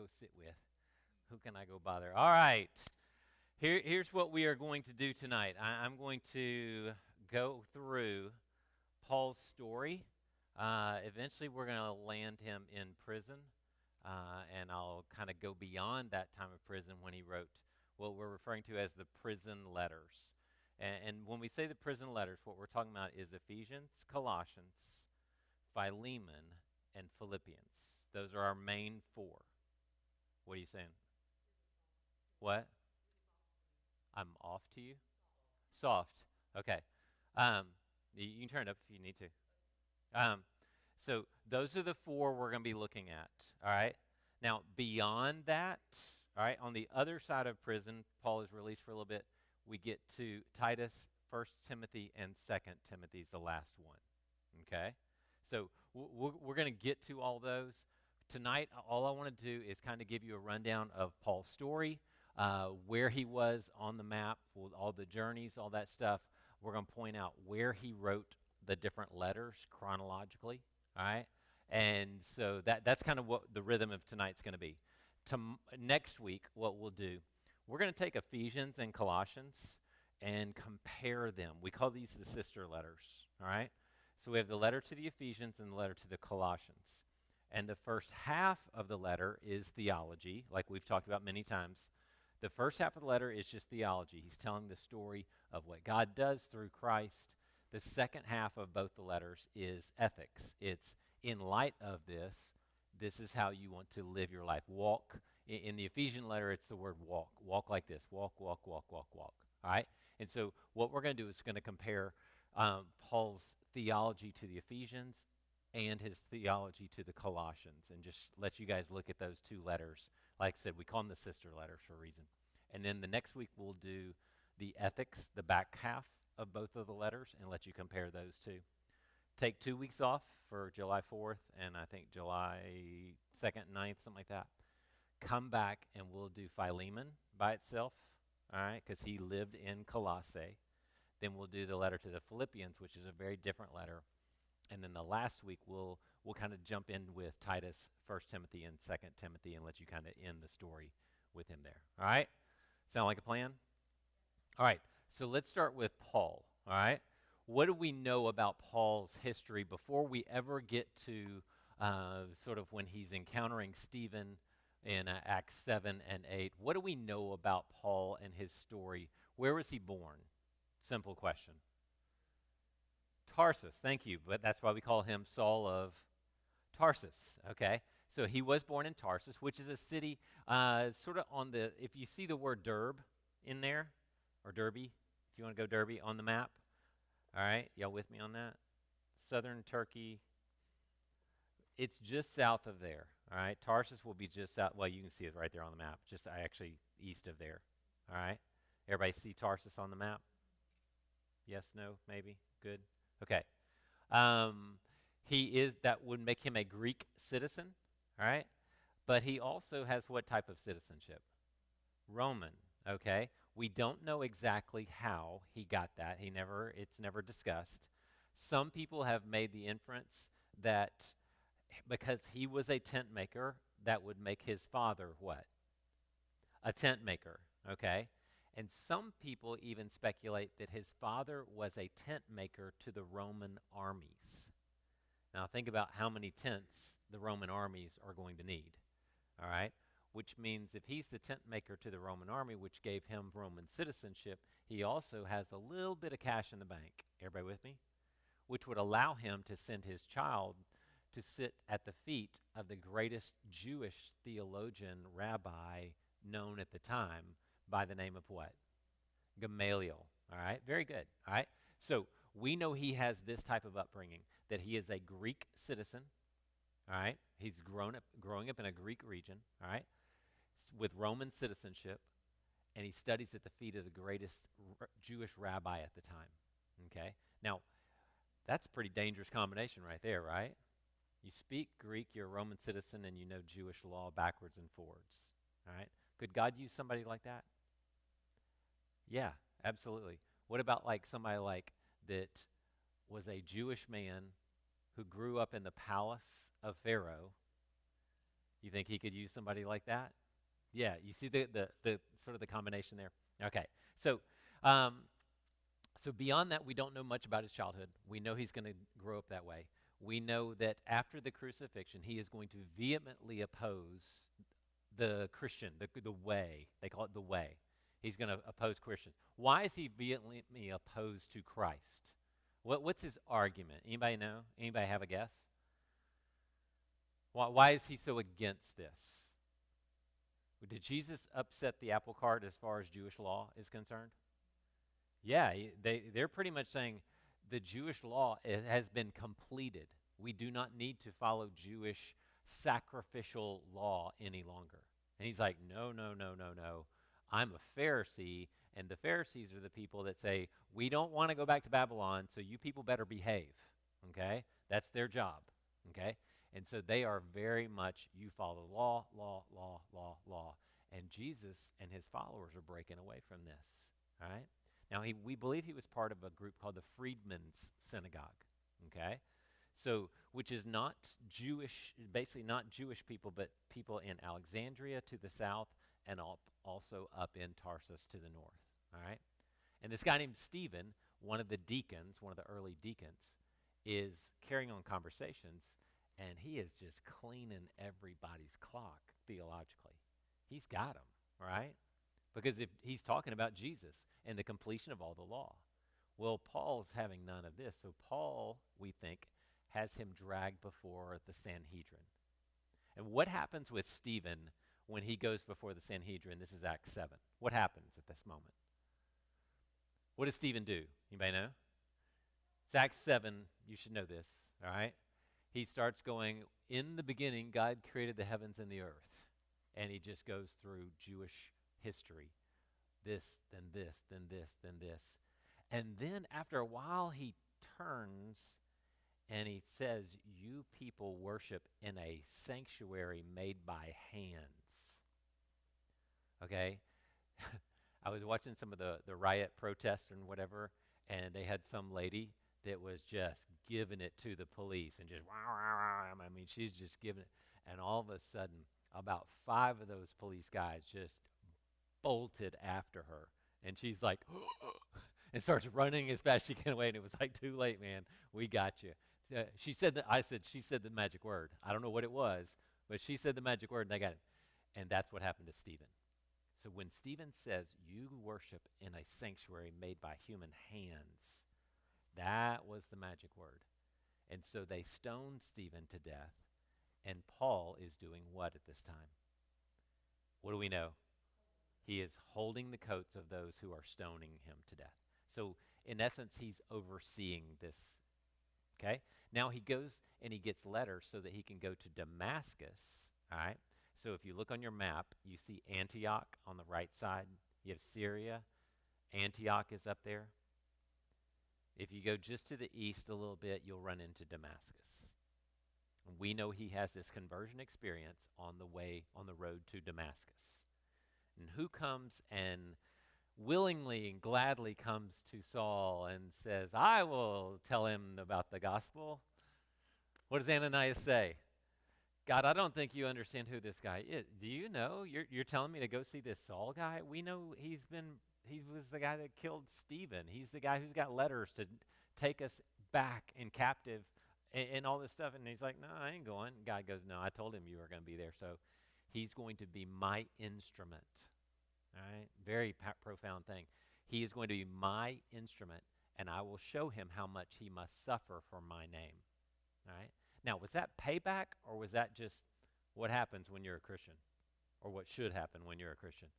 go sit with? Who can I go bother? All right. Here's what we are going to do tonight. I'm going to go through Paul's story. Eventually, we're going to land him in prison, and I'll kind of go beyond that time of prison when he wrote what we're referring to as the prison letters. And when we say the prison letters, what we're talking about is Ephesians, Colossians, Philemon, and Philippians. Those are our main four. What are you saying? What? I'm off to you? Soft. Okay. You can turn it up if you need to. So those are the four we're going to be looking at. All right. Now, beyond that, all right, on the other side of prison, Paul is released for a little bit. We get to Titus, 1 Timothy, and 2 Timothy is the last one. Okay? So we're going to get to all those. Tonight, all I want to do is kind of give you a rundown of Paul's story, where he was on the map, with all the journeys, all that stuff. We're going to point out where he wrote the different letters chronologically, all right? And so that's kind of what the rhythm of tonight's going to be. Next week, what we'll do, we're going to take Ephesians and Colossians and compare them. We call these the sister letters, all right? So we have the letter to the Ephesians and the letter to the Colossians. And the first half of the letter is theology, like we've talked about many times. The first half of the letter is just theology. He's telling the story of what God does through Christ. The second half of both the letters is ethics. It's in light of this, this is how you want to live your life. Walk. In the Ephesian letter, it's the word walk. Walk like this. Walk, walk, walk, walk, walk. All right? And so what we're going to do is going to compare Paul's theology to the Ephesians and his theology to the Colossians, and just let you guys look at those two letters. Like I said, we call them the sister letters for a reason. And then the next week we'll do the ethics, the back half of both of the letters, and let you compare those two. Take 2 weeks off for July 4th and I think July 2nd, 9th, something like that. Come back and we'll do Philemon by itself, all right, because he lived in Colossae. Then we'll do the letter to the Philippians, which is a very different letter. And then the last week, we'll kind of jump in with Titus, 1 Timothy, and 2 Timothy, and let you kind of end the story with him there. All right? Sound like a plan? All right. So let's start with Paul. All right? What do we know about Paul's history before we ever get to sort of when he's encountering Stephen in Acts 7 and 8? What do we know about Paul and his story? Where was he born? Simple question. Tarsus, thank you, but that's why we call him Saul of Tarsus, okay? So he was born in Tarsus, which is a city sort of on the, if you see the word Derb in there, or Derby, if you want to go Derby on the map, all right, y'all with me on that? Southern Turkey, it's just south of there, all right? Tarsus will be just south, well, you can see it right there on the map, just actually east of there, all right? Everybody see Tarsus on the map? Yes, no, maybe, good. Okay. That would make him a Greek citizen, all right? But he also has what type of citizenship? Roman, okay? We don't know exactly how he got that. It's never discussed. Some people have made the inference that because he was a tent maker, that would make his father what? A tent maker, okay? And some people even speculate that his father was a tent maker to the Roman armies. Now think about how many tents the Roman armies are going to need, all right? Which means if he's the tent maker to the Roman army, which gave him Roman citizenship, he also has a little bit of cash in the bank. Everybody with me? Which would allow him to send his child to sit at the feet of the greatest Jewish theologian rabbi known at the time, by the name of what? Gamaliel. All right, very good. All right, so we know he has this type of upbringing, that he is a Greek citizen. All right, he's growing up in a Greek region. All right, with Roman citizenship, and he studies at the feet of the greatest Jewish rabbi at the time. Okay, now that's a pretty dangerous combination right there, right? You speak Greek, you're a Roman citizen, and you know Jewish law backwards and forwards. All right, could God use somebody like that? Yeah, absolutely. What about like somebody like that was a Jewish man who grew up in the palace of Pharaoh? You think he could use somebody like that? Yeah, you see the sort of the combination there? Okay. So um, so beyond that, we don't know much about his childhood. We know he's going to grow up that way. We know that after the crucifixion, he is going to vehemently oppose the Christian, the way. They call it the way. He's going to oppose Christians. Why is he vehemently opposed to Christ? What's his argument? Anybody know? Anybody have a guess? Why is he so against this? Did Jesus upset the apple cart as far as Jewish law is concerned? Yeah, they're pretty much saying the Jewish law has been completed. We do not need to follow Jewish sacrificial law any longer. And he's like, no, no, no, no, no. I'm a Pharisee, and the Pharisees are the people that say, we don't want to go back to Babylon, so you people better behave, okay? That's their job, okay? And so they are very much, you follow law, law, law, law, law. And Jesus and his followers are breaking away from this, all right? Now, we believe he was part of a group called the Freedmen's Synagogue, okay? So, which is not Jewish, basically not Jewish people, but people in Alexandria to the south and also up in Tarsus to the north, all right? And this guy named Stephen, one of the deacons, one of the early deacons, is carrying on conversations, and he is just cleaning everybody's clock theologically. He's got them, right? Because if he's talking about Jesus and the completion of all the law. Well, Paul's having none of this. So Paul, we think, has him dragged before the Sanhedrin. And what happens with Stephen when he goes before the Sanhedrin? This is Acts 7. What happens at this moment? What does Stephen do? Anybody know? It's Acts 7. You should know this, all right? He starts going, in the beginning, God created the heavens and the earth. And he just goes through Jewish history. This, then this, then this, then this. And then after a while, he turns and he says, you people worship in a sanctuary made by hands. Okay? I was watching some of the riot protests and whatever, and they had some lady that was just giving it to the police and just, I mean, she's just giving it. And all of a sudden, about 5 of those police guys just bolted after her. And she's like, and starts running as fast as she can away. And it was like, too late, man. We got you. She said the magic word. I don't know what it was, but she said the magic word, and they got it. And that's what happened to Stephen. So when Stephen says, you worship in a sanctuary made by human hands, that was the magic word. And so they stoned Stephen to death. And Paul is doing what at this time? What do we know? He is holding the coats of those who are stoning him to death. So in essence, he's overseeing this. Okay? Now he goes and he gets letters so that he can go to Damascus. All right? So if you look on your map, you see Antioch on the right side. You have Syria. Antioch is up there. If you go just to the east a little bit, you'll run into Damascus. We know he has this conversion experience on the way, on the road to Damascus. And who comes and willingly and gladly comes to Saul and says, I will tell him about the gospel? What does Ananias say? God, I don't think you understand who this guy is. Do you know? You're telling me to go see this Saul guy? We know he was the guy that killed Stephen. He's the guy who's got letters to take us back in captive and all this stuff. And he's like, no, I ain't going. God goes, no, I told him you were going to be there. So he's going to be my instrument. All right? Very profound thing. He is going to be my instrument, and I will show him how much he must suffer for my name. All right? Now, was that payback, or was that just what happens when you're a Christian, or what should happen when you're a Christian?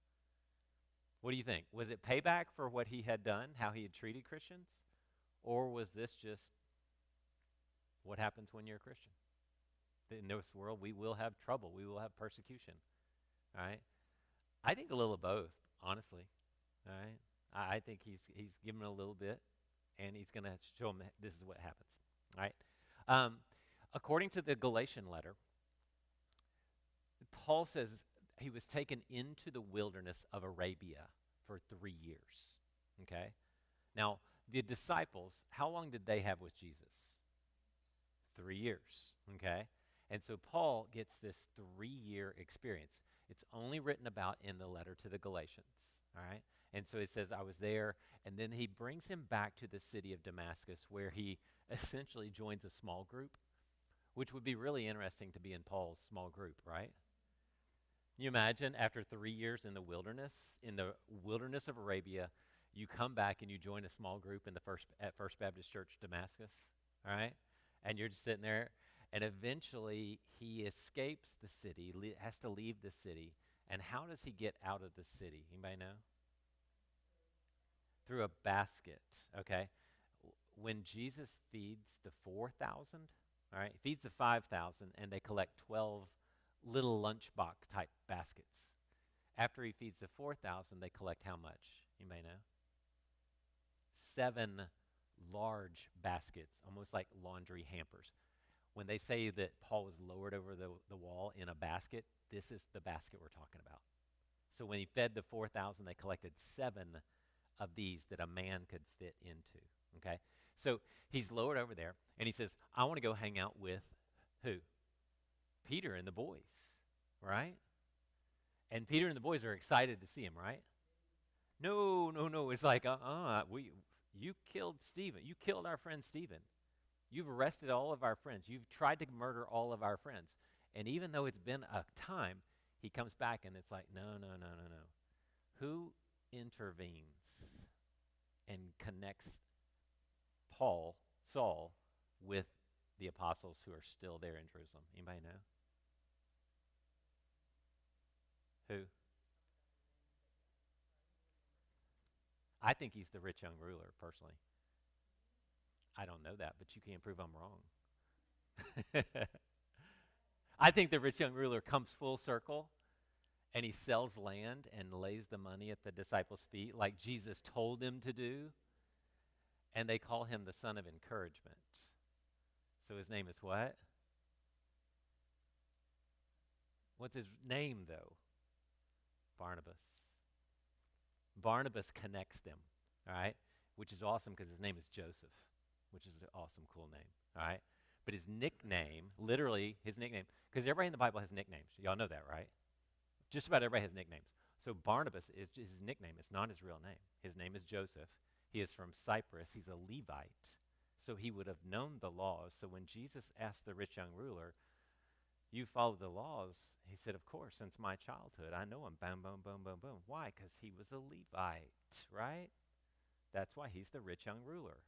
What do you think? Was it payback for what he had done, how he had treated Christians, or was this just what happens when you're a Christian? In this world, we will have trouble. We will have persecution. All right? I think a little of both, honestly. All right? I think he's given a little bit, and he's going to show them this is what happens. All right? According to the Galatian letter, Paul says he was taken into the wilderness of Arabia for 3 years. Okay? Now, the disciples, how long did they have with Jesus? 3 years. Okay? And so Paul gets this 3-year experience. It's only written about in the letter to the Galatians, all right? And so it says, I was there, and then he brings him back to the city of Damascus, where he essentially joins a small group, which would be really interesting to be in Paul's small group, right? Can you imagine after 3 years in the wilderness of Arabia, you come back and you join a small group at First Baptist Church Damascus, all right? And you're just sitting there, and eventually he escapes the city, has to leave the city. And how does he get out of the city? Anybody know? Through a basket, okay? When Jesus feeds the 4,000, all right, he feeds the 5,000, and they collect 12 little lunchbox type baskets. After he feeds the 4,000, they collect how much? You may know. 7 large baskets, almost like laundry hampers. When they say that Paul was lowered over the wall in a basket, this is the basket we're talking about. So when he fed the 4,000, they collected 7 of these that a man could fit into, okay? So he's lowered over there, and he says, I want to go hang out with who? Peter and the boys, right? And Peter and the boys are excited to see him, right? No. It's like, you killed Stephen. You killed our friend Stephen. You've arrested all of our friends. You've tried to murder all of our friends. And even though it's been a time, he comes back and it's like, no. Who intervenes and connects Saul, with the apostles who are still there in Jerusalem? Anybody know? Who? I think he's the rich young ruler, personally. I don't know that, but you can't prove I'm wrong. I think the rich young ruler comes full circle, and he sells land and lays the money at the disciples' feet like Jesus told him to do, and they call him the son of encouragement. So his name is what? What's his name, though? Barnabas. Barnabas connects them, all right, which is awesome because his name is Joseph, which is an awesome, cool name, all right? But his nickname, literally his nickname, because everybody in the Bible has nicknames. Y'all know that, right? Just about everybody has nicknames. So Barnabas is his nickname. It's not his real name. His name is Joseph. He is from Cyprus. He's a Levite. So he would have known the laws. So when Jesus asked the rich young ruler, you follow the laws, he said, of course, since my childhood. I know him. Boom, boom, boom, boom, boom. Why? Because he was a Levite, right? That's why he's the rich young ruler.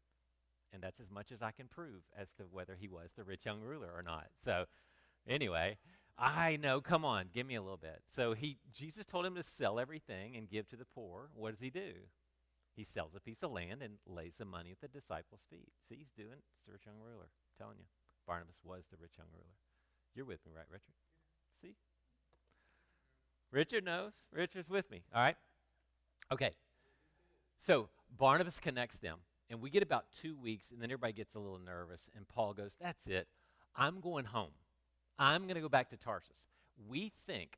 And that's as much as I can prove as to whether he was the rich young ruler or not. So anyway, I know, come on, give me a little bit. So Jesus told him to sell everything and give to the poor. What does he do? He sells a piece of land and lays the money at the disciples' feet. See, he's doing it. It's the rich young ruler. I'm telling you, Barnabas was the rich young ruler. You're with me, right, Richard? See? Richard knows. Richard's with me. All right? Okay. So Barnabas connects them, and we get about 2 weeks, and then everybody gets a little nervous, and Paul goes, that's it. I'm going home. I'm going to go back to Tarsus. We think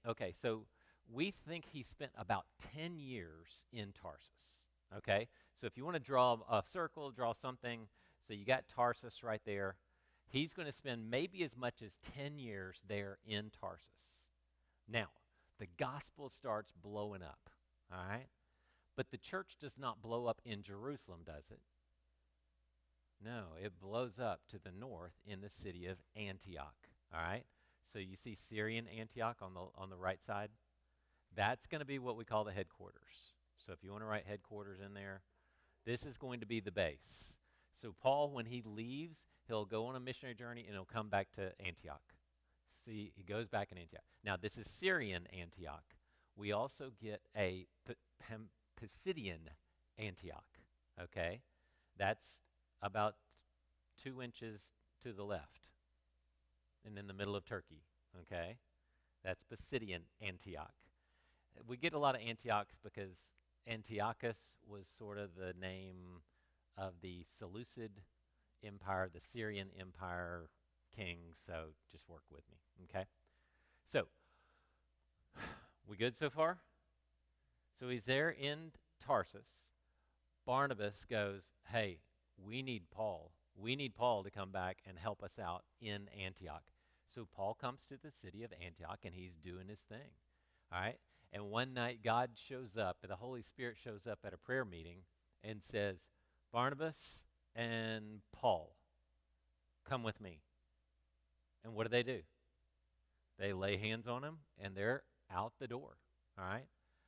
he spent about 10 years in Tarsus, okay? So if you want to draw a circle, draw something, so you got Tarsus right there. He's going to spend maybe as much as 10 years there in Tarsus. Now, the gospel starts blowing up, all right? But the church does not blow up in Jerusalem, does it? No, it blows up to the north in the city of Antioch, all right? So you see Syrian Antioch on the right side? That's going to be what we call the headquarters. So if you want to write headquarters in there, this is going to be the base. So Paul, when he leaves, he'll go on a missionary journey and he'll come back to Antioch. See, he goes back in Antioch. Now, this is Syrian Antioch. We also get a Pisidian Antioch, okay? That's about 2 inches to the left and in the middle of Turkey, okay? That's Pisidian Antioch. We get a lot of Antiochs because Antiochus was sort of the name of the Seleucid Empire, the Syrian Empire king, so just work with me, okay? So, we good so far? So he's there in Tarsus. Barnabas goes, hey, we need Paul. We need Paul to come back and help us out in Antioch. So Paul comes to the city of Antioch, and he's doing his thing. All right? And one night, God shows up, the Holy Spirit shows up at a prayer meeting and says, Barnabas and Paul, come with me. And what do? They lay hands on him, and they're out the door. All right?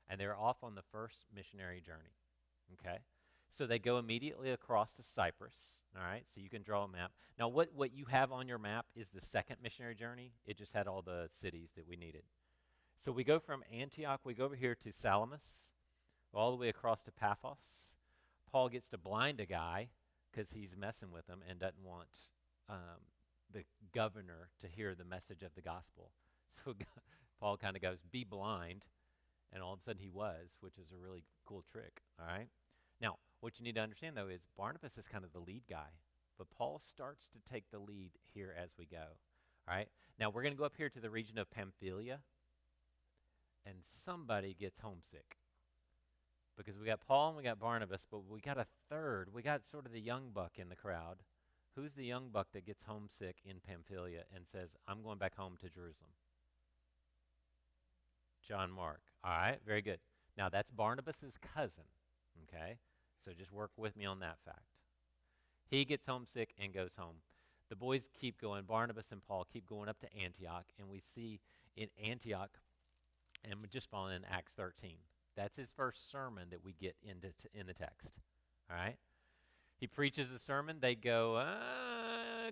And they're off on the first missionary journey. Okay? So they go immediately across to Cyprus. All right? So you can draw a map. Now, what you have on your map is the second missionary journey. It just had all the cities that we needed. So we go from Antioch, we go over here to Salamis, all the way across to Paphos. Paul gets to blind a guy because he's messing with him and doesn't want the governor to hear the message of the gospel. So Paul kind of goes, be blind, and all of a sudden he was, which is a really cool trick, all right? Now, what you need to understand, though, is Barnabas is kind of the lead guy, but Paul starts to take the lead here as we go, all right? Now, we're going to go up here to the region of Pamphylia, and somebody gets homesick. Because we got Paul and we got Barnabas, but we got a third. We got sort of the young buck in the crowd. Who's the young buck that gets homesick in Pamphylia and says, I'm going back home to Jerusalem? John Mark. All right, very good. Now, that's Barnabas' cousin, okay? So just work with me on that fact. He gets homesick and goes home. The boys keep going. Barnabas and Paul keep going up to Antioch, and we see in Antioch, and we're just following in Acts 13. That's his first sermon that we get in the text, all right? He preaches a sermon. They go,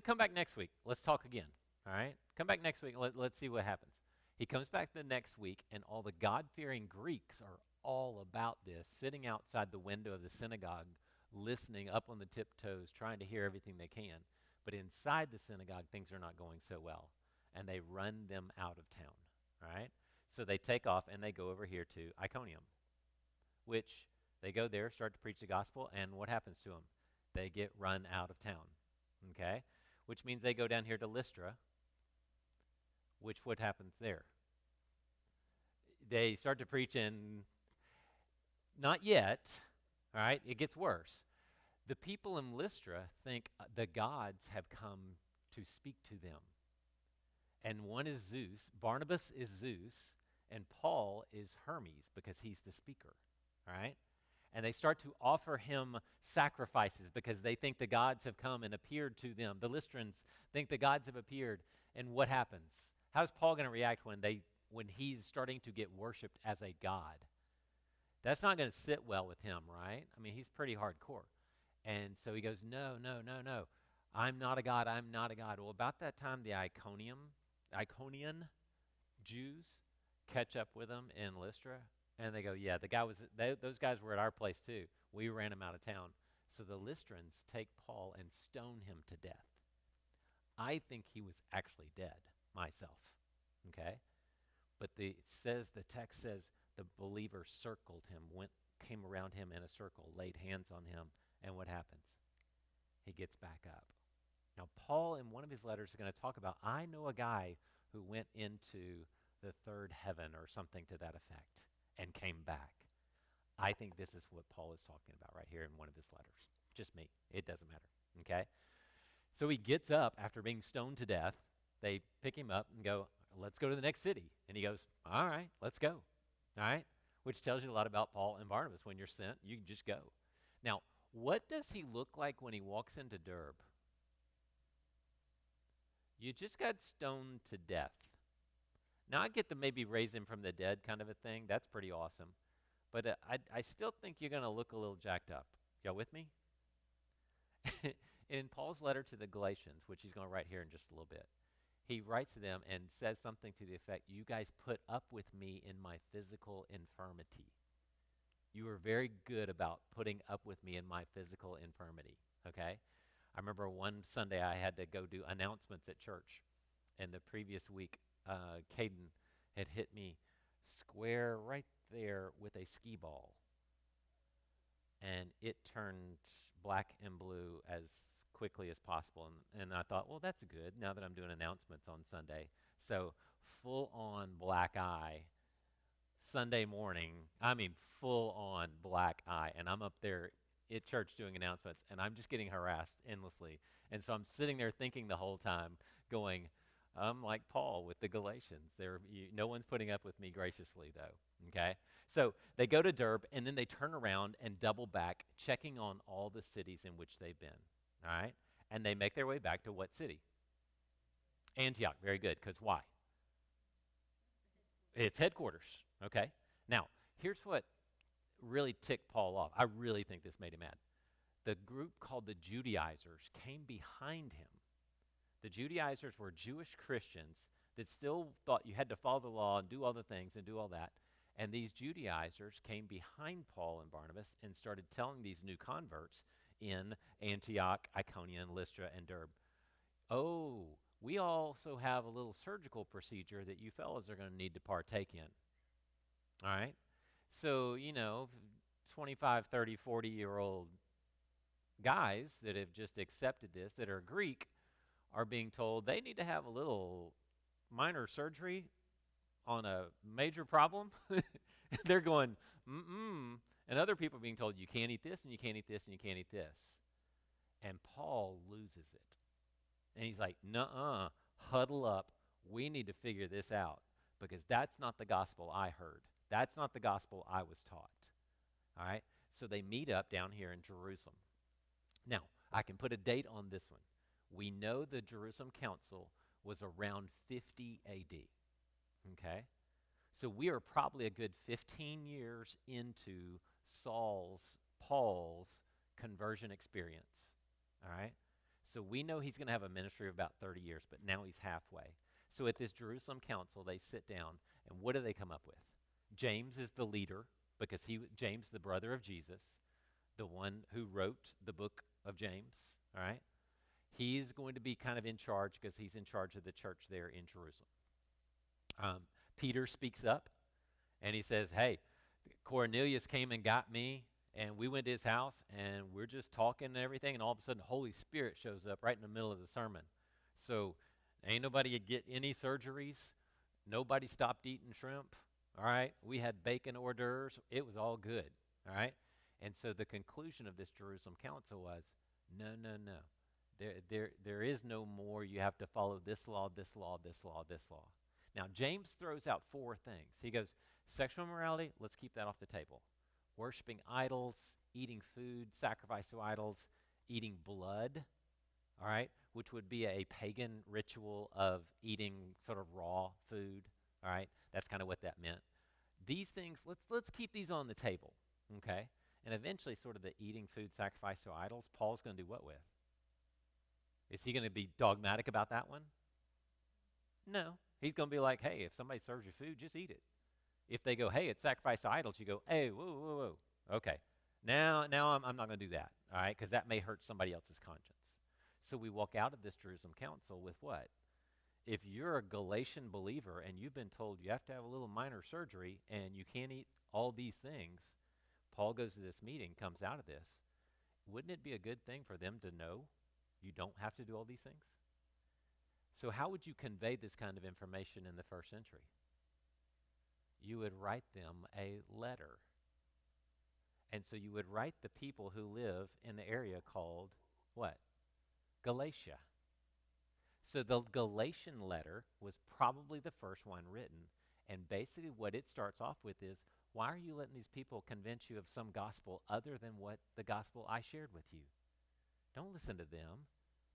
come back next week. Let's talk again, all right? Come back next week. Let's see what happens. He comes back the next week, and all the God-fearing Greeks are all about this, sitting outside the window of the synagogue, listening up on the tiptoes, trying to hear everything they can. But inside the synagogue, things are not going so well, and they run them out of town, all right? So they take off, and they go over here to Iconium, which they go there, start to preach the gospel, and what happens to them? They get run out of town, okay? Which means they go down here to Lystra, which what happens there? They start to preach in, not yet, all right? It gets worse. The people in Lystra think the gods have come to speak to them. And one is Zeus, Barnabas is Zeus, and Paul is Hermes because he's the speaker, all right? And they start to offer him sacrifices because they think the gods have come and appeared to them. The Lystrans think the gods have appeared, and what happens? How's Paul going to react when he's starting to get worshipped as a god? That's not going to sit well with him, right? I mean, he's pretty hardcore. And so he goes, no. I'm not a god. I'm not a god. Well, about that time, the Iconian Jews catch up with him in Lystra, and they go, yeah, those guys were at our place too. We ran him out of town. So the Lystrans take Paul and stone him to death. I think he was actually dead myself, okay? But the text says the believers circled him, came around him in a circle, laid hands on him, and what happens? He gets back up. Now, Paul, in one of his letters, is going to talk about, I know a guy who went into the third heaven or something to that effect and came back. I think this is what Paul is talking about right here in one of his letters. Just me. It doesn't matter, okay? So he gets up after being stoned to death. They pick him up and go, let's go to the next city. And he goes, all right, let's go, all right? Which tells you a lot about Paul and Barnabas. When you're sent, you can just go. Now, what does he look like when he walks into Derb? You just got stoned to death. Now, I get to maybe raise him from the dead kind of a thing. That's pretty awesome. But I still think you're going to look a little jacked up. Y'all with me? In Paul's letter to the Galatians, which he's going to write here in just a little bit, he writes to them and says something to the effect, you guys put up with me in my physical infirmity. You were very good about putting up with me in my physical infirmity, okay? I remember one Sunday I had to go do announcements at church, and the previous week, Caden had hit me square right there with a skee ball, and it turned black and blue as quickly as possible, and I thought, well, that's good now that I'm doing announcements on Sunday. So full-on black eye Sunday morning, I mean full-on black eye, and I'm up there at church doing announcements, and I'm just getting harassed endlessly. And so I'm sitting there thinking the whole time, going, I'm like Paul with the Galatians. No one's putting up with me graciously, though. Okay? So they go to Derbe, and then they turn around and double back, checking on all the cities in which they've been. All right? And they make their way back to what city? Antioch. Very good, because why? It's headquarters. Okay? Now, here's what really ticked Paul off. I really think this made him mad. The group called the Judaizers came behind him. The Judaizers were Jewish Christians that still thought you had to follow the law and do all the things and do all that. And these Judaizers came behind Paul and Barnabas and started telling these new converts in Antioch, Iconium, Lystra, and Derbe, oh, we also have a little surgical procedure that you fellas are going to need to partake in. All right? So, 25, 30, 40-year-old guys that have just accepted this, that are Greek, are being told they need to have a little minor surgery on a major problem. They're going, mm-mm. And other people are being told, you can't eat this, and you can't eat this, and you can't eat this. And Paul loses it. And he's like, nuh-uh, huddle up. We need to figure this out, because that's not the gospel I heard. That's not the gospel I was taught. All right? So they meet up down here in Jerusalem. Now, I can put a date on this one. We know the Jerusalem Council was around 50 AD. Okay? So we are probably a good 15 years into Paul's conversion experience. All right? So we know he's going to have a ministry of about 30 years, but now he's halfway. So at this Jerusalem Council, they sit down, and what do they come up with? James is the leader, because James, the brother of Jesus, the one who wrote the book of James, all right? He's going to be kind of in charge, because he's in charge of the church there in Jerusalem. Peter speaks up, and he says, hey, Cornelius came and got me, and we went to his house, and we're just talking and everything, and all of a sudden the Holy Spirit shows up right in the middle of the sermon. So ain't nobody get any surgeries. Nobody stopped eating shrimp, all right? We had bacon hors d'oeuvres. It was all good, all right? And so the conclusion of this Jerusalem Council was, no. There is no more. You have to follow this law, this law, this law, this law. Now, James throws out 4 things. He goes, sexual immorality, let's keep that off the table. Worshipping idols, eating food, sacrifice to idols, eating blood, all right, which would be a pagan ritual of eating sort of raw food, all right? That's kind of what that meant. These things, let's keep these on the table, okay? And eventually, sort of the eating food, sacrifice to idols, Paul's going to do what with? Is he going to be dogmatic about that one? No. He's going to be like, hey, if somebody serves you food, just eat it. If they go, hey, it's sacrifice to idols, you go, hey, whoa. Okay, now I'm not going to do that, all right, because that may hurt somebody else's conscience. So we walk out of this Jerusalem Council with what? If you're a Galatian believer and you've been told you have to have a little minor surgery and you can't eat all these things, Paul goes to this meeting, comes out of this. Wouldn't it be a good thing for them to know you don't have to do all these things? So how would you convey this kind of information in the first century? You would write them a letter. And so you would write the people who live in the area called what? Galatia. So the Galatian letter was probably the first one written. And basically what it starts off with is, why are you letting these people convince you of some gospel other than what the gospel I shared with you? Don't listen to them.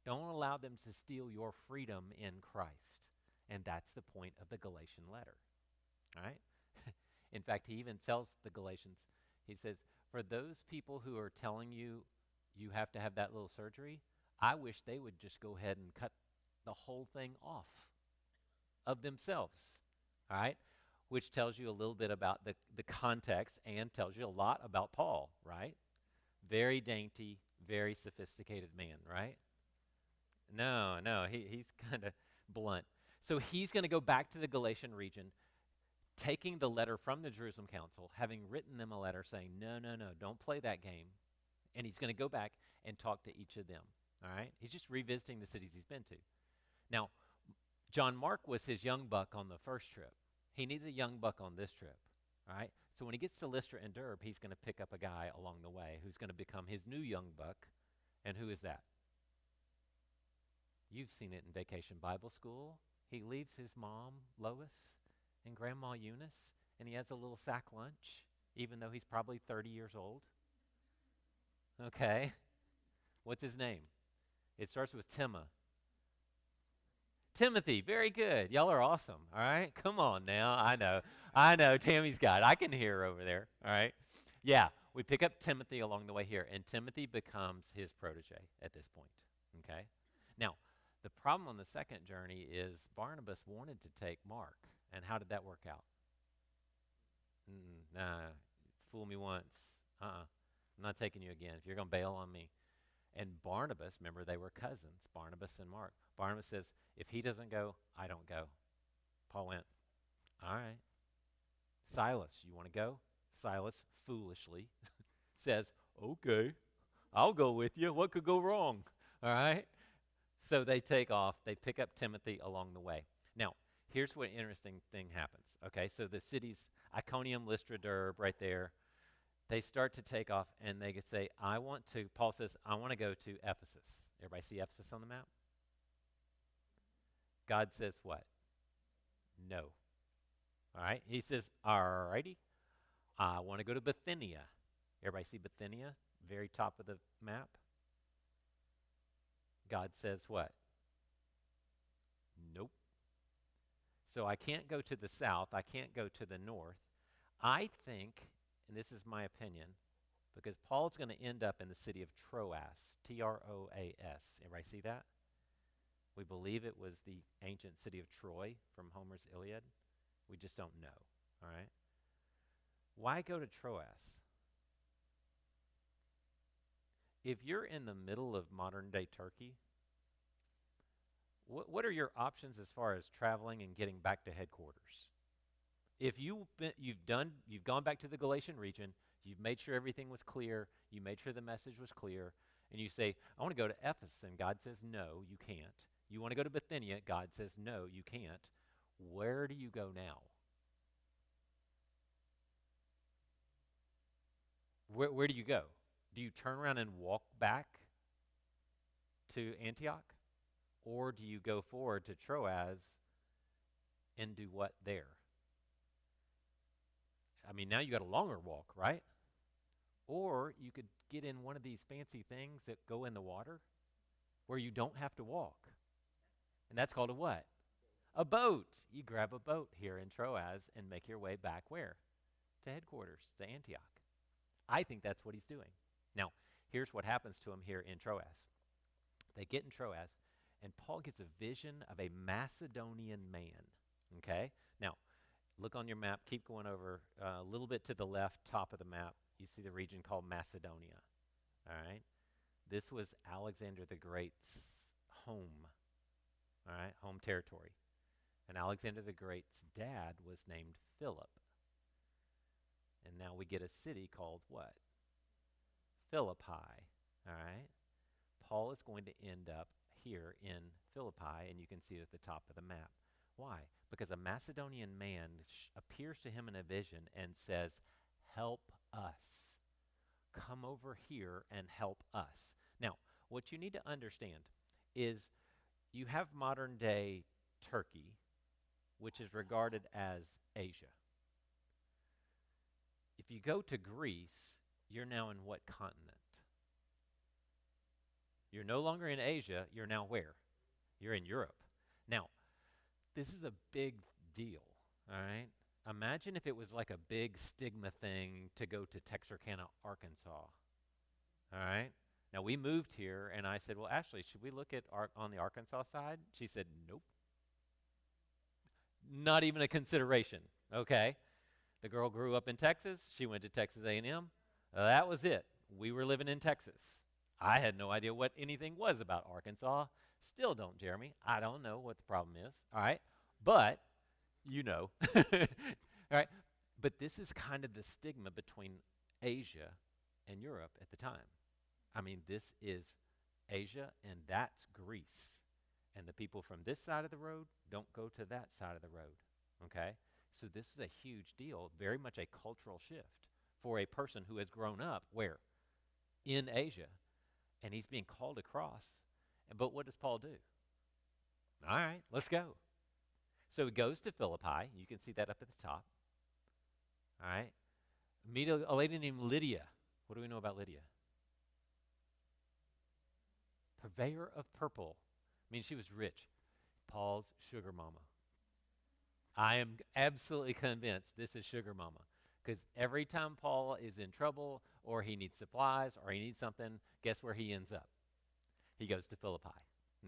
Don't allow them to steal your freedom in Christ. And that's the point of the Galatian letter. All right? In fact, he even tells the Galatians, he says, for those people who are telling you you have to have that little surgery, I wish they would just go ahead and cut the whole thing off of themselves. All right? Which tells you a little bit about the context and tells you a lot about Paul, right? Very dainty, very sophisticated man, right? No, he's kind of blunt. So he's going to go back to the Galatian region, taking the letter from the Jerusalem Council, having written them a letter saying, no, don't play that game. And he's going to go back and talk to each of them, all right? He's just revisiting the cities he's been to. Now, John Mark was his young buck on the first trip. He needs a young buck on this trip, all right? So when he gets to Lystra and Derbe, he's going to pick up a guy along the way who's going to become his new young buck. And who is that? You've seen it in Vacation Bible School. he leaves his mom, Lois, and Grandma Eunice, and he has a little sack lunch, even though he's probably 30 years old. Okay. What's his name? It starts with Timothy, very good. Y'all are awesome. All right. Come on now. I know. Tammy's got it. I can hear her over there. All right. Yeah. We pick up Timothy along the way here, and Timothy becomes his protege at this point. Okay. Now, the problem on the second journey is Barnabas wanted to take Mark. And how did that work out? Nah. Fool me once. I'm not taking you again. If you're going to bail on me. And Barnabas, remember they were cousins, Barnabas and Mark. Barnabas says, if he doesn't go, I don't go. Paul went, all right. Silas, you want to go? Silas, foolishly, says, okay, I'll go with you. What could go wrong? All right. So they take off. They pick up Timothy along the way. Now, here's what interesting thing happens. Okay, so the cities, Iconium, Lystra, Derbe, right there, they start to take off, and they say, Paul says, I want to go to Ephesus. Everybody see Ephesus on the map? God says what? No. All right. He says, all righty, I want to go to Bithynia. Everybody see Bithynia? Very top of the map. God says what? Nope. So I can't go to the south. I can't go to the north. I think, and this is my opinion, because Paul's going to end up in the city of Troas, Troas. Everybody see that? We believe it was the ancient city of Troy from Homer's Iliad. We just don't know, all right? Why go to Troas? If you're in the middle of modern-day Turkey, what are your options as far as traveling and getting back to headquarters? If you've gone back to the Galatian region, you've made sure everything was clear, you made sure the message was clear, and you say, I want to go to Ephesus, and God says, no, you can't. You want to go to Bithynia, God says, no, you can't. Where do you go now? Where do you go? Do you turn around and walk back to Antioch? Or do you go forward to Troas and do what there? I mean, now you got a longer walk, right? Or you could get in one of these fancy things that go in the water where you don't have to walk. And that's called a what? A boat. You grab a boat here in Troas and make your way back where? To headquarters, to Antioch. I think that's what he's doing. Now, here's what happens to him here in Troas. They get in Troas, and Paul gets a vision of a Macedonian man. Okay? Now, look on your map. Keep going over a little bit to the left, top of the map. You see the region called Macedonia. All right? This was Alexander the Great's home. All right? Home territory. And Alexander the Great's dad was named Philip. And now we get a city called what? Philippi. All right? Paul is going to end up here in Philippi, and you can see it at the top of the map. Why? Because a Macedonian man appears to him in a vision and says, help us. Come over here and help us. Now, what you need to understand is you have modern-day Turkey, which is regarded as Asia. If you go to Greece, you're now in what continent? You're no longer in Asia. You're now where? You're in Europe. Now, this is a big deal, all right? Imagine if it was like a big stigma thing to go to Texarkana, Arkansas, all right? Now, we moved here, and I said, well, Ashley, should we look at on the Arkansas side? She said, nope. Not even a consideration, okay? The girl grew up in Texas. She went to Texas A&M. That was it. We were living in Texas. I had no idea what anything was about Arkansas. Still don't, Jeremy. I don't know what the problem is, all right? But you know, all right? But this is kind of the stigma between Asia and Europe at the time. I mean, this is Asia, and that's Greece. And the people from this side of the road don't go to that side of the road, okay? So this is a huge deal, very much a cultural shift for a person who has grown up where? In Asia. And he's being called across. But what does Paul do? All right, let's go. So he goes to Philippi. You can see that up at the top. All right. Meet a lady named Lydia. What do we know about Lydia? Purveyor of purple. I mean, she was rich. Paul's sugar mama. I am absolutely convinced this is sugar mama. Because every time Paul is in trouble or he needs supplies or he needs something, guess where he ends up? He goes to Philippi.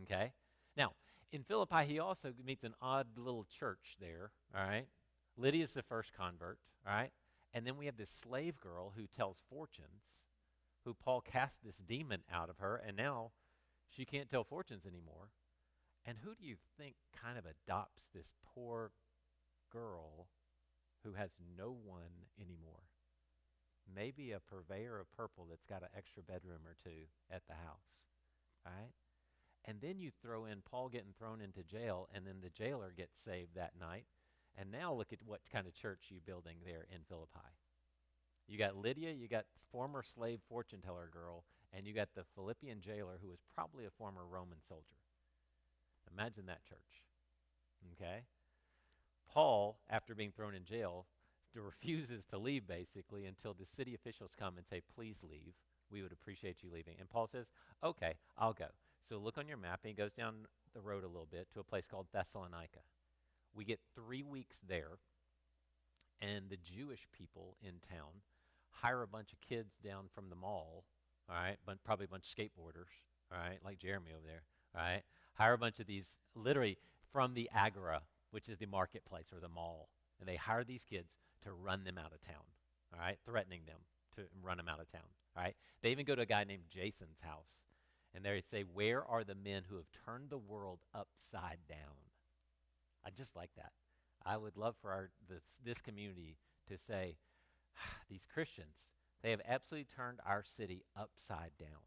Okay? Now, in Philippi, he also meets an odd little church there. All right? Lydia's the first convert. All right? And then we have this slave girl who tells fortunes, who Paul cast this demon out of her, and now she can't tell fortunes anymore. And who do you think kind of adopts this poor girl who has no one anymore? Maybe a purveyor of purple that's got an extra bedroom or two at the house, right? And then you throw in Paul getting thrown into jail, and then the jailer gets saved that night. And now look at what kind of church you're building there in Philippi. You got Lydia, you got former slave fortune teller girl, and you got the Philippian jailer who was probably a former Roman soldier. Imagine that church, okay? Paul, after being thrown in jail, refuses to leave basically until the city officials come and say, please leave. We would appreciate you leaving. And Paul says, okay, I'll go. So look on your map, and he goes down the road a little bit to a place called Thessalonica. We get 3 weeks there, and the Jewish people in town hire a bunch of kids down from the mall, all right, probably a bunch of skateboarders, all right, like Jeremy over there, all right, hire a bunch of these literally from the Agora, which is the marketplace or the mall, and they hire these kids to run them out of town, all right, threatening them to run them out of town, all right. They even go to a guy named Jason's house, and they say, where are the men who have turned the world upside down? I just like that. I would love for this community to say, these Christians, they have absolutely turned our city upside down.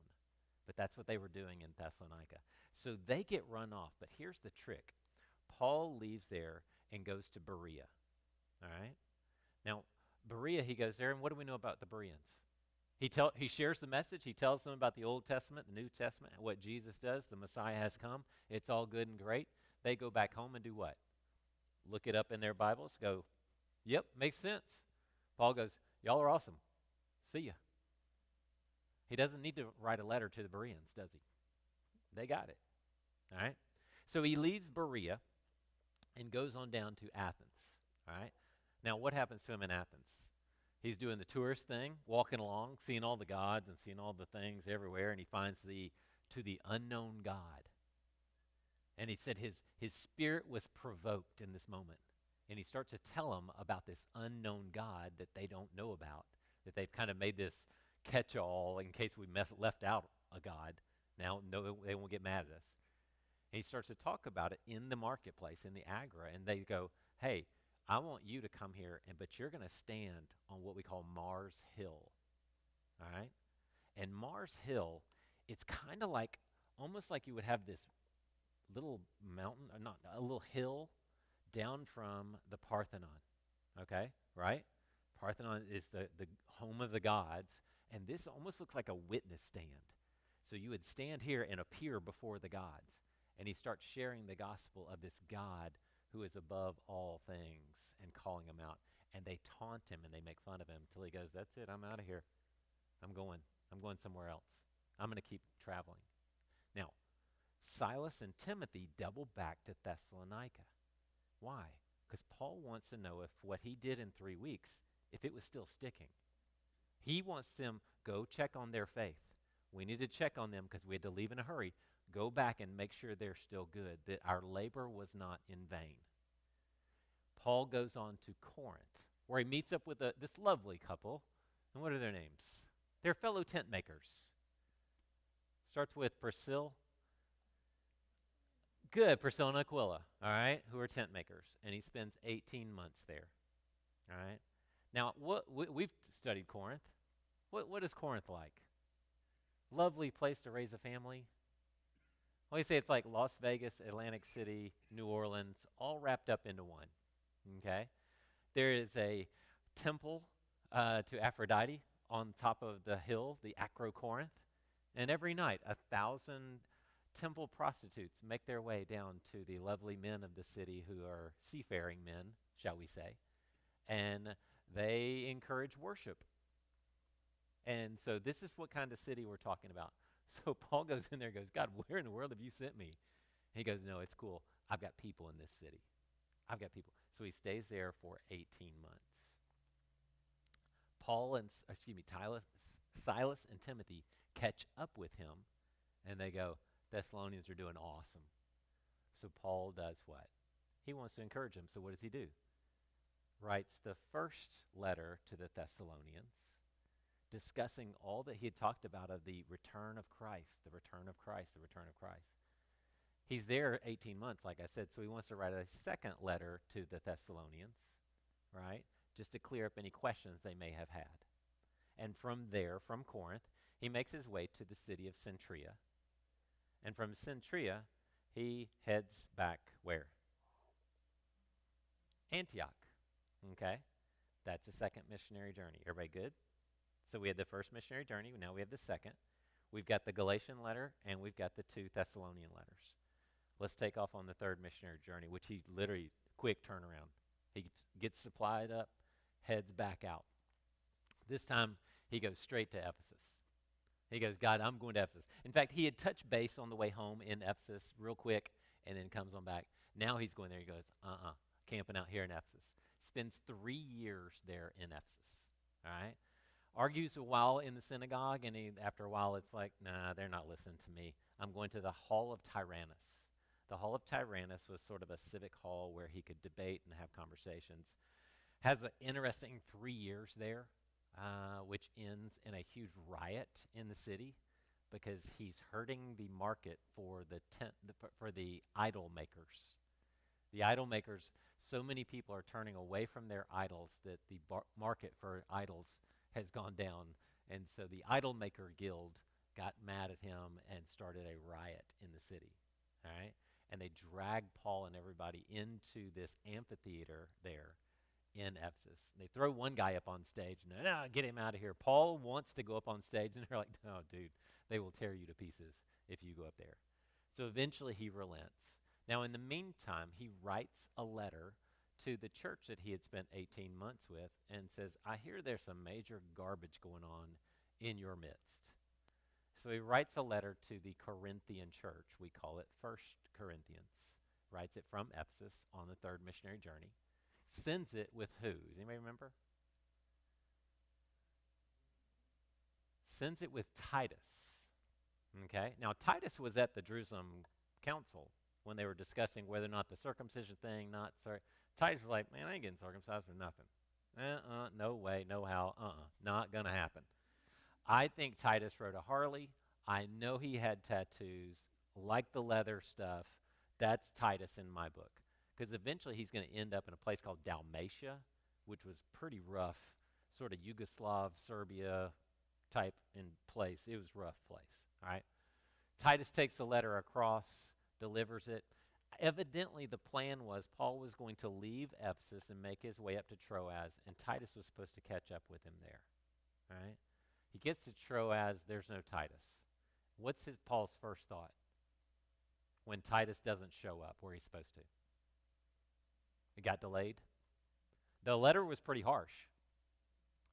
But that's what they were doing in Thessalonica. So they get run off. But here's the trick. Paul leaves there and goes to Berea. All right? Now, Berea, he goes there, and what do we know about the Bereans? He shares the message. He tells them about the Old Testament, the New Testament, what Jesus does. The Messiah has come. It's all good and great. They go back home and do what? Look it up in their Bibles. Go, yep, makes sense. Paul goes, y'all are awesome. See ya. He doesn't need to write a letter to the Bereans, does he? They got it. All right? So he leaves Berea and goes on down to Athens. All right? Now, what happens to him in Athens? He's doing the tourist thing, walking along, seeing all the gods and seeing all the things everywhere, and he finds to the unknown God. And he said his spirit was provoked in this moment. And he starts to tell them about this unknown God that they don't know about, that they've kind of made this catch-all in case we left out a God. Now, no, they won't get mad at us. And he starts to talk about it in the marketplace, in the Agora, and they go, hey, I want you to come here, but you're going to stand on what we call Mars Hill, all right? And Mars Hill, it's kind of like, almost like you would have this little mountain, or not, a little hill down from the Parthenon, okay, right? Parthenon is the home of the gods, and this almost looks like a witness stand. So you would stand here and appear before the gods, and he starts sharing the gospel of this God who is above all things and calling them out. And they taunt him and they make fun of him until he goes, that's it, I'm out of here. I'm going somewhere else. I'm going to keep traveling. Now, Silas and Timothy double back to Thessalonica. Why? Because Paul wants to know if what he did in 3 weeks, if it was still sticking. He wants them, go check on their faith. We need to check on them because we had to leave in a hurry. Go back and make sure they're still good, that our labor was not in vain. Paul goes on to Corinth, where he meets up with this lovely couple. And what are their names? They're fellow tent makers. Starts with Priscilla. Good, Priscilla and Aquila, all right, who are tent makers. And he spends 18 months there, all right? Now, we've studied Corinth. What is Corinth like? Lovely place to raise a family. Well, you say it's like Las Vegas, Atlantic City, New Orleans, all wrapped up into one, okay? There is a temple to Aphrodite on top of the hill, the Acro Corinth, and every night 1,000 temple prostitutes make their way down to the lovely men of the city who are seafaring men, shall we say, and they encourage worship. And so this is what kind of city we're talking about. So Paul goes in there and goes, God, where in the world have you sent me? He goes, no, it's cool. I've got people in this city. I've got people. So he stays there for 18 months. Silas and Timothy catch up with him, and they go, Thessalonians are doing awesome. So Paul does what? He wants to encourage them. So what does he do? Writes the first letter to the Thessalonians, discussing all that he had talked about of the return of Christ, the return of Christ, the return of Christ. He's there 18 months, like I said, so he wants to write a second letter to the Thessalonians, right, just to clear up any questions they may have had. And from there, from Corinth, he makes his way to the city of Centuria. And from Centuria, he heads back where? Antioch. Okay? That's the second missionary journey. Everybody good? So we had the first missionary journey. Now we have the second. We've got the Galatian letter, and we've got the 2 Thessalonian letters. Let's take off on the third missionary journey, which he literally, quick turnaround. He gets supplied up, heads back out. This time, he goes straight to Ephesus. He goes, God, I'm going to Ephesus. In fact, he had touched base on the way home in Ephesus real quick, and then comes on back. Now he's going there. He goes, camping out here in Ephesus. Spends 3 years there in Ephesus, all right? Argues a while in the synagogue, and after a while, it's like, nah, they're not listening to me. I'm going to the Hall of Tyrannus. The Hall of Tyrannus was sort of a civic hall where he could debate and have conversations. Has an interesting 3 years there, which ends in a huge riot in the city because he's hurting the market for the idol makers. The idol makers, so many people are turning away from their idols that the market for idols has gone down. And so the idol maker guild got mad at him and started a riot in the city. All right? And they dragged Paul and everybody into this amphitheater there in Ephesus. They throw one guy up on stage, and no, get him out of here. Paul wants to go up on stage, and they're like, no, dude, they will tear you to pieces if you go up there. So eventually he relents. Now, in the meantime, he writes a letter to the church that he had spent 18 months with and says, I hear there's some major garbage going on in your midst. So he writes a letter to the Corinthian church. We call it 1 Corinthians. Writes it from Ephesus on the third missionary journey. Sends it with who? Does anybody remember? Sends it with Titus. Okay? Now, Titus was at the Jerusalem council when they were discussing whether or not the circumcision thing, Titus was like, man, I ain't getting circumcised for nothing. No way, no how, not going to happen. I think Titus rode a Harley. I know he had tattoos, like the leather stuff. That's Titus in my book. Because eventually he's going to end up in a place called Dalmatia, which was pretty rough, sort of Yugoslav, Serbia type in place. It was a rough place, all right? Titus takes the letter across, delivers it. Evidently, the plan was Paul was going to leave Ephesus and make his way up to Troas, and Titus was supposed to catch up with him there, all right? He gets to Troas, there's no Titus. What's Paul's first thought when Titus doesn't show up where he's supposed to? It got delayed. The letter was pretty harsh.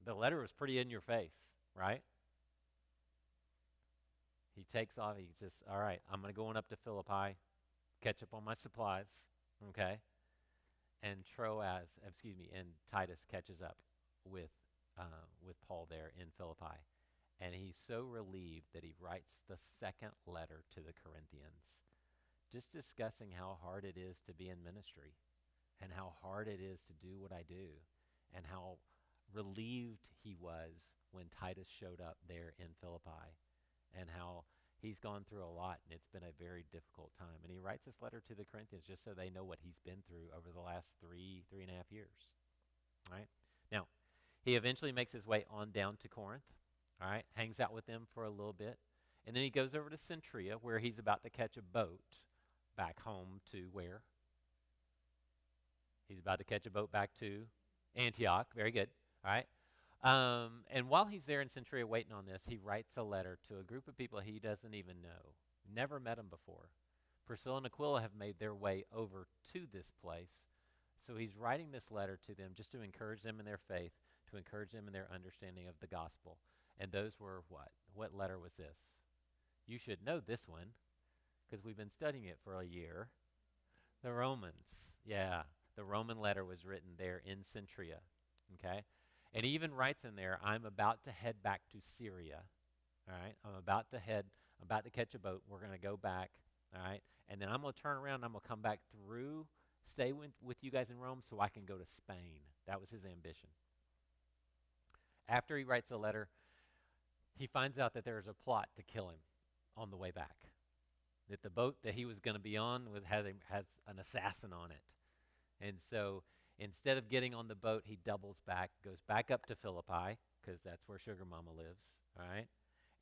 The letter was pretty in your face, right? He takes off. He says, all right, I'm going to go on up to Philippi, catch up on my supplies, okay? And Titus catches up with Paul there in Philippi. And he's so relieved that he writes the second letter to the Corinthians, just discussing how hard it is to be in ministry and how hard it is to do what I do and how relieved he was when Titus showed up there in Philippi and how he's gone through a lot and it's been a very difficult time. And he writes this letter to the Corinthians just so they know what he's been through over the last three and a half years. All right? Now, he eventually makes his way on down to Corinth. All right, hangs out with them for a little bit. And then he goes over to Centuria, where he's about to catch a boat back home to where? He's about to catch a boat back to Antioch. Very good. All right. And while he's there in Centuria waiting on this, he writes a letter to a group of people he doesn't even know. Never met him before. Priscilla and Aquila have made their way over to this place. So he's writing this letter to them just to encourage them in their faith, to encourage them in their understanding of the gospel. And those were what? What letter was this? You should know this one because we've been studying it for a year. The Romans. Yeah, the Roman letter was written there in Centria. Okay? And he even writes in there, I'm about to head back to Syria. All right? I'm about to catch a boat. We're going to go back. All right? And then I'm going to turn around and I'm going to come back through, stay with you guys in Rome so I can go to Spain. That was his ambition. After he writes the letter, he finds out that there's a plot to kill him on the way back. That the boat that he was going to be on has an assassin on it. And so instead of getting on the boat, he doubles back, goes back up to Philippi, because that's where Sugar Mama lives, all right?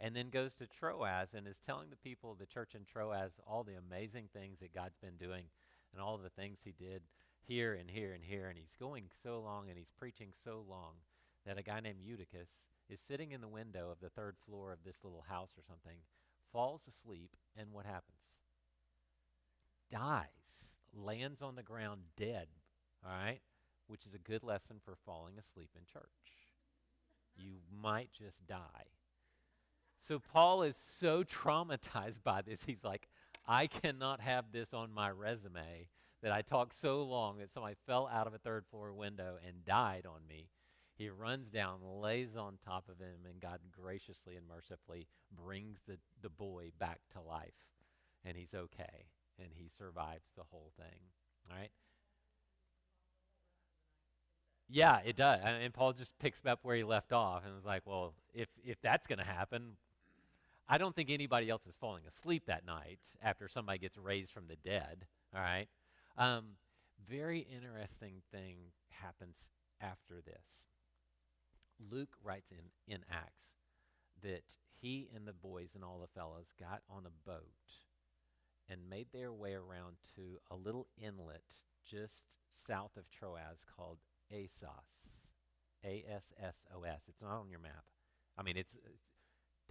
And then goes to Troas and is telling the people of the church in Troas all the amazing things that God's been doing and all the things he did here and here and here. And he's going so long and he's preaching so long that a guy named Eutychus is sitting in the window of the third floor of this little house or something, falls asleep, and what happens? Dies, lands on the ground dead, all right? Which is a good lesson for falling asleep in church. You might just die. So Paul is so traumatized by this. He's like, I cannot have this on my resume that I talked so long that somebody fell out of a third floor window and died on me. He runs down, lays on top of him, and God graciously and mercifully brings the boy back to life. And he's okay. And he survives the whole thing. All right? Yeah, it does. And Paul just picks up where he left off and is like, well, if that's going to happen, I don't think anybody else is falling asleep that night after somebody gets raised from the dead. All right? Very interesting thing happens after this. Luke writes in Acts that he and the boys and all the fellows got on a boat and made their way around to a little inlet just south of Troas called Assos. A-S-S-O-S. It's not on your map. I mean, it's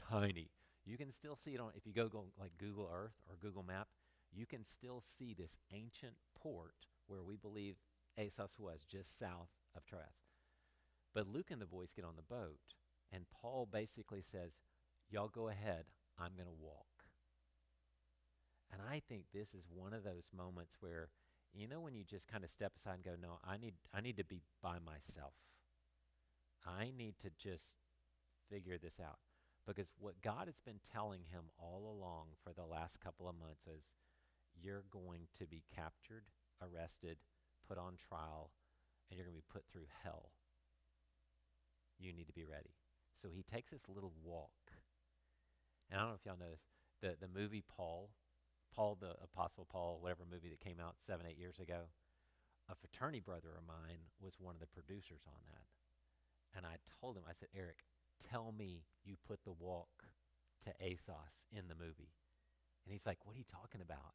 tiny. You can still see it if you go like Google Earth or Google Map, you can still see this ancient port where we believe Assos was, just south of Troas. But Luke and the boys get on the boat, and Paul basically says, y'all go ahead, I'm going to walk. And I think this is one of those moments where, when you just kind of step aside and go, no, I need to be by myself. I need to just figure this out. Because what God has been telling him all along for the last couple of months is, you're going to be captured, arrested, put on trial, and you're going to be put through hell. You need to be ready. So he takes this little walk. And I don't know if y'all know this, the movie Paul, the Apostle Paul, whatever movie that came out 7-8 years ago, a fraternity brother of mine was one of the producers on that. And I told him, I said, Eric, tell me you put the walk to Assos in the movie. And he's like, what are you talking about?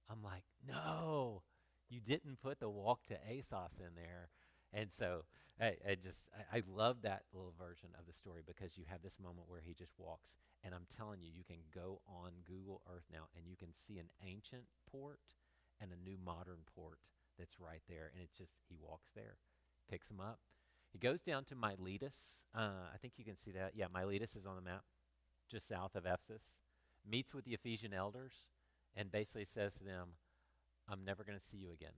I'm like, no, you didn't put the walk to Assos in there. And so I love that little version of the story because you have this moment where he just walks. And I'm telling you, you can go on Google Earth now and you can see an ancient port and a new modern port that's right there. And it's just, he walks there, picks them up. He goes down to Miletus. I think you can see that. Yeah, Miletus is on the map, just south of Ephesus. Meets with the Ephesian elders and basically says to them, I'm never going to see you again.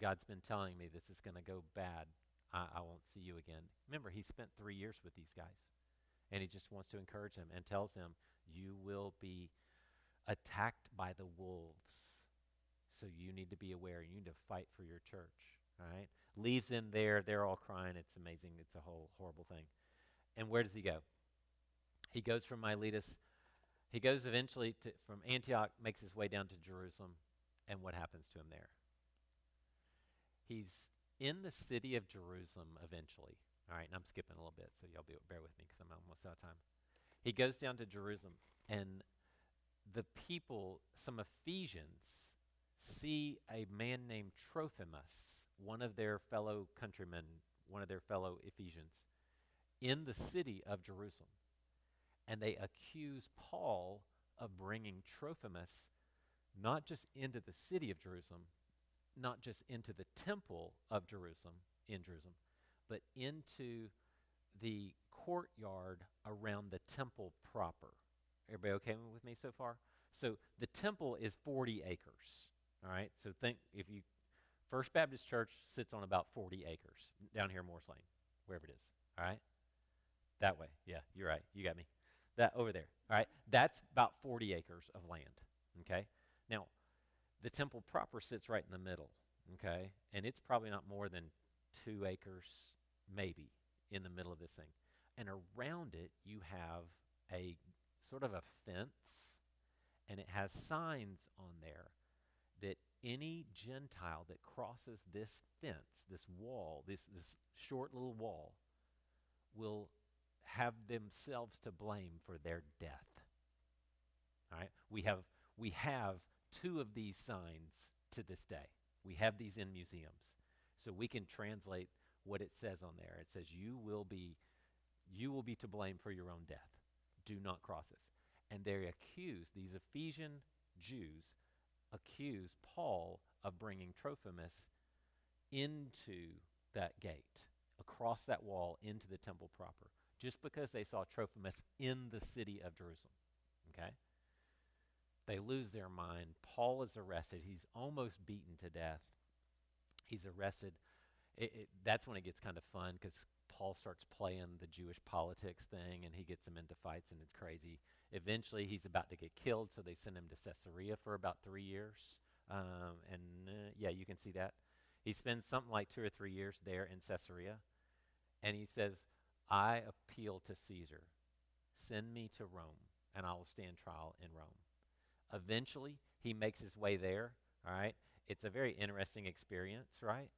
God's been telling me this is going to go bad. I won't see you again. Remember, he spent 3 years with these guys. And he just wants to encourage them and tells them, you will be attacked by the wolves. So you need to be aware. You need to fight for your church. All right? Leaves them there. They're all crying. It's amazing. It's a whole horrible thing. And where does he go? He goes from Miletus. He goes eventually from Antioch, makes his way down to Jerusalem. And what happens to him there? He's in the city of Jerusalem eventually. All right, and I'm skipping a little bit, so y'all bear with me because I'm almost out of time. He goes down to Jerusalem, and the people, some Ephesians, see a man named Trophimus, one of their fellow countrymen, one of their fellow Ephesians, in the city of Jerusalem. And they accuse Paul of bringing Trophimus not just into the city of Jerusalem, not just into the temple of Jerusalem, in Jerusalem, but into the courtyard around the temple proper. Everybody okay with me so far? So the temple is 40 acres. All right. So think if you First Baptist Church sits on about 40 acres down here in Morris Lane, wherever it is. All right. That way. Yeah, you're right. You got me. That over there. All right. That's about 40 acres of land. Okay. Now, the temple proper sits right in the middle. Okay. And it's probably not more than 2 acres, maybe, in the middle of this thing. And around it, you have a sort of a fence, and it has signs on there that any Gentile that crosses this fence, this wall, this short little wall, will have themselves to blame for their death. All right? We have 2 of these signs to this day. We have these in museums. So we can translate what it says on there. It says you will be to blame for your own death. Do not cross this. And they accuse, these Ephesian Jews accuse Paul of bringing Trophimus into that gate, across that wall into the temple proper, just because they saw Trophimus in the city of Jerusalem. Okay? They lose their mind. Paul is arrested. He's almost beaten to death. He's arrested. That's when it gets kind of fun because Paul starts playing the Jewish politics thing, and he gets them into fights, and it's crazy. Eventually, he's about to get killed, so they send him to Caesarea for about 3 years. Yeah, you can see that. He spends something like 2 or 3 years there in Caesarea, and he says, I appeal to Caesar. Send me to Rome, and I will stand trial in Rome. Eventually, he makes his way there, all right? It's a very interesting experience, right?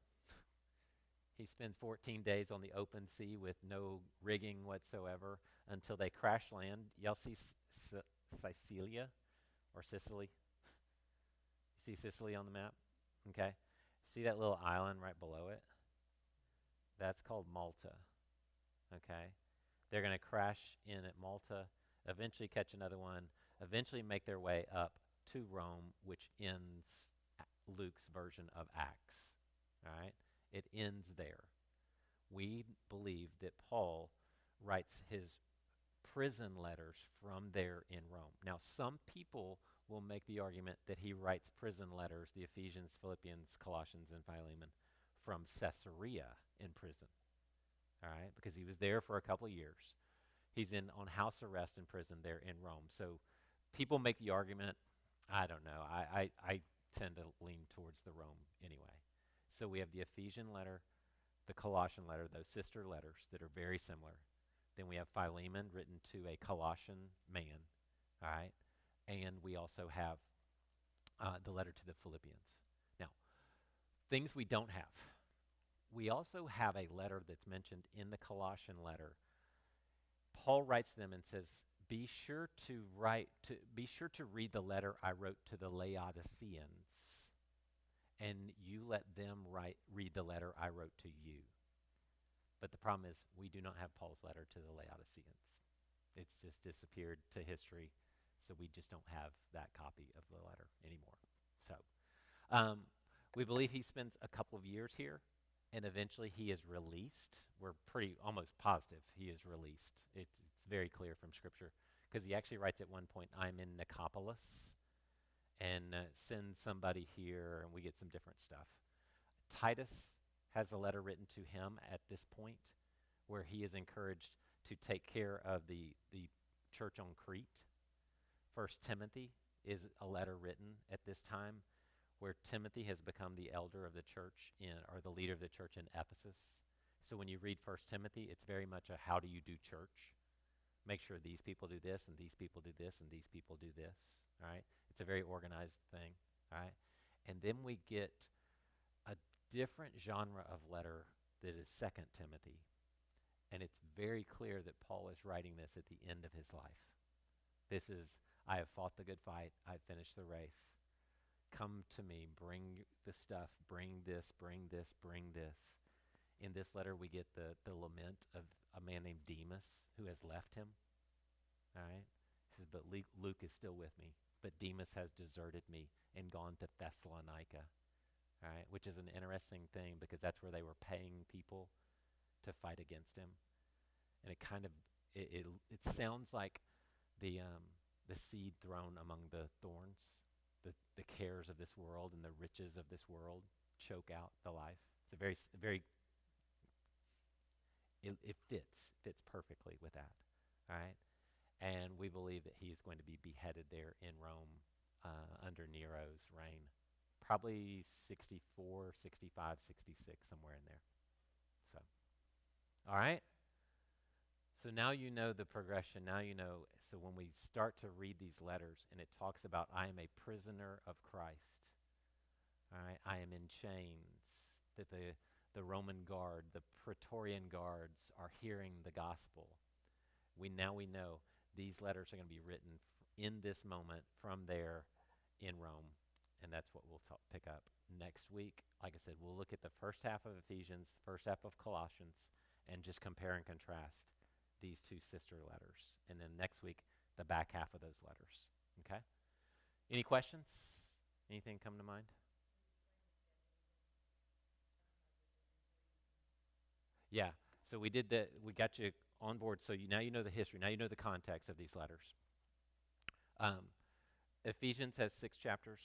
He spends 14 days on the open sea with no rigging whatsoever until they crash land. Y'all see Sicilia or Sicily? You see Sicily on the map? Okay. See that little island right below it? That's called Malta. Okay. They're going to crash in at Malta, eventually catch another one, eventually make their way up to Rome, which ends Luke's version of Acts. All right? It ends there. We believe that Paul writes his prison letters from there in Rome. Now, some people will make the argument that he writes prison letters, the Ephesians, Philippians, Colossians, and Philemon, from Caesarea in prison. All right? Because he was there for a couple of years. He's on house arrest in prison there in Rome. So people make the argument. I don't know. I tend to lean towards the Rome anyway. So we have the Ephesian letter, the Colossian letter, those sister letters that are very similar. Then we have Philemon written to a Colossian man, all right? And we also have the letter to the Philippians. Now, things we don't have. We also have a letter that's mentioned in the Colossian letter. Paul writes them and says, be sure to read the letter I wrote to the Laodiceans, and you let them read the letter I wrote to you. But the problem is we do not have Paul's letter to the Laodiceans. It's just disappeared to history, so we just don't have that copy of the letter anymore. So we believe he spends a couple of years here, and eventually he is released. We're almost positive he is released. It's very clear from Scripture, because he actually writes at one point, I'm in Nicopolis, and send somebody here, and we get some different stuff. Titus has a letter written to him at this point where he is encouraged to take care of the church on Crete. 1 Timothy is a letter written at this time where Timothy has become the elder of the church or the leader of the church in Ephesus. So when you read 1 Timothy, it's very much a how do you do church. Make sure these people do this, and these people do this, and these people do this. All right? It's a very organized thing. All right? And then we get a different genre of letter that is 2 Timothy. And it's very clear that Paul is writing this at the end of his life. This is, I have fought the good fight. I've finished the race. Come to me. Bring the stuff. Bring this, bring this, bring this. In this letter, we get the lament of a man named Demas who has left him. All right? He says, but Luke is still with me, but Demas has deserted me and gone to Thessalonica. All right, which is an interesting thing because that's where they were paying people to fight against him, and it kind of it sounds like the seed thrown among the thorns, the cares of this world and the riches of this world choke out the life. It's a very it fits perfectly with that. All right, and we believe that he is going to be beheaded there in Rome under Nero's reign, probably 64, 65, 66, somewhere in there. So, all right. So now you know the progression. Now you know. So when we start to read these letters and it talks about, I am a prisoner of Christ. All right. I am in chains. That the Roman guard, the Praetorian guards are hearing the gospel. We know these letters are going to be written in this moment from there in Rome. And that's what we'll pick up next week. Like I said, we'll look at the first half of Ephesians, first half of Colossians, and just compare and contrast these two sister letters. And then next week, the back half of those letters. Okay? Any questions? Anything come to mind? Yeah. So we did that. We got you on board. So now you know the history. Now you know the context of these letters. Um, Ephesians has 6 chapters.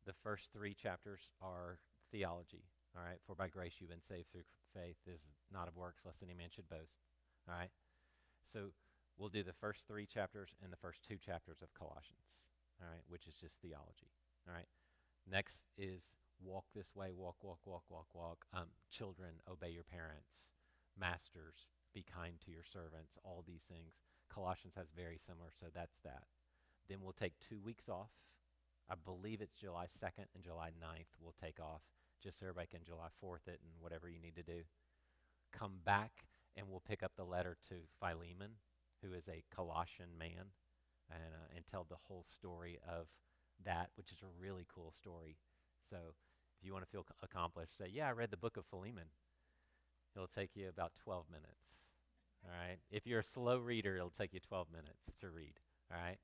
The first 3 chapters are theology. All right. For by grace you've been saved through faith. This is not of works, lest any man should boast. All right. So we'll do the first 3 chapters and the first 2 chapters of Colossians. All right. Which is just theology. All right. Next is walk this way, walk, walk, walk, walk, walk. Children, obey your parents. Masters, be kind to your servants. All these things. Colossians has very similar, so that's that. Then we'll take 2 weeks off. I believe it's July 2nd and July 9th we'll take off, just so everybody can July 4th it and whatever you need to do. Come back, and we'll pick up the letter to Philemon, who is a Colossian man, and tell the whole story of that, which is a really cool story. So if you want to feel accomplished, say, yeah, I read the book of Philemon. It'll take you about 12 minutes. All right. If you're a slow reader, it'll take you 12 minutes to read. All right.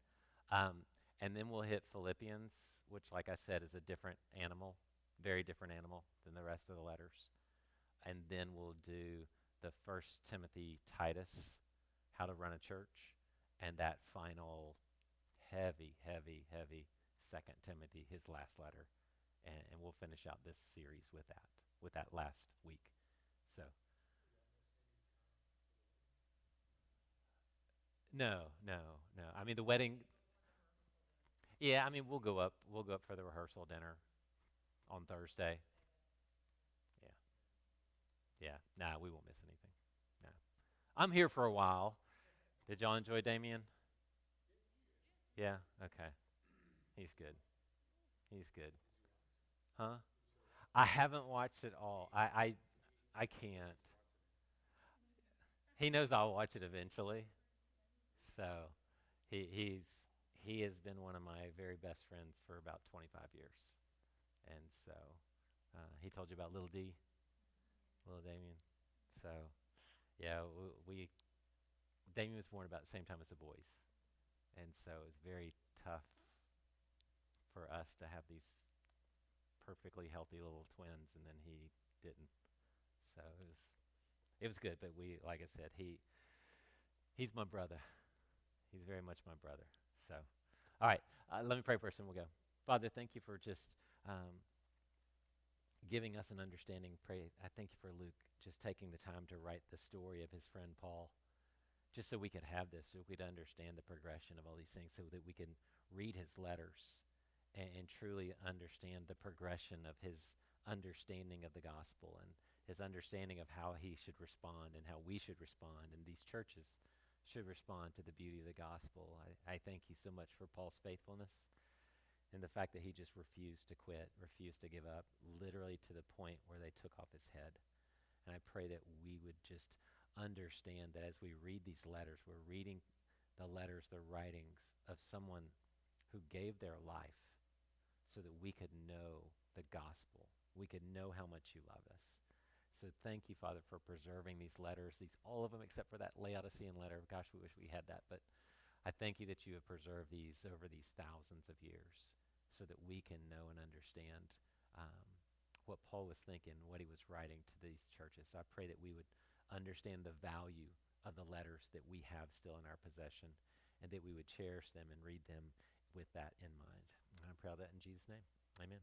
And then we'll hit Philippians, which, like I said, is a different animal, very different animal than the rest of the letters. And then we'll do the First Timothy, Titus, how to run a church, and that final heavy, heavy, heavy Second Timothy, his last letter. And we'll finish out this series with that last week. So. No, no, no. I mean, the wedding. Yeah, I mean, we'll go up. We'll go up for the rehearsal dinner on Thursday. Yeah, yeah. Nah, we won't miss anything. Nah. I'm here for a while. Did y'all enjoy Damien? Yeah. Okay. He's good. He's good. Huh? I haven't watched it all. I can't. He knows I'll watch it eventually. So, he he's he has been one of my very best friends for about 25 years. And so he told you about little Damien. So yeah, Damien was born about the same time as the boys, and so it was very tough for us to have these perfectly healthy little twins, and then he didn't. So it was good, but like I said, he's my brother. He's very much my brother. So, all right, let me pray first, and we'll go. Father, thank you for just um, giving us an understanding. Pray, I thank you for Luke just taking the time to write the story of his friend Paul, just so we could have this, so we could understand the progression of all these things, so that we can read his letters and truly understand the progression of his understanding of the gospel and his understanding of how he should respond and how we should respond and these churches should respond to the beauty of the gospel. I thank you so much for Paul's faithfulness and the fact that he just refused to quit, refused to give up, literally to the point where they took off his head. And I pray that we would just understand that as we read these letters, we're reading the letters, the writings of someone who gave their life so that we could know the gospel. We could know how much you love us. So thank you, Father, for preserving these letters, all of them except for that Laodicean letter. Gosh, we wish we had that. But I thank you that you have preserved these over these thousands of years so that we can know and understand um, what Paul was thinking, what he was writing to these churches. So I pray that we would understand the value of the letters that we have still in our possession, and that we would cherish them and read them with that in mind. And I pray all that in Jesus' name. Amen.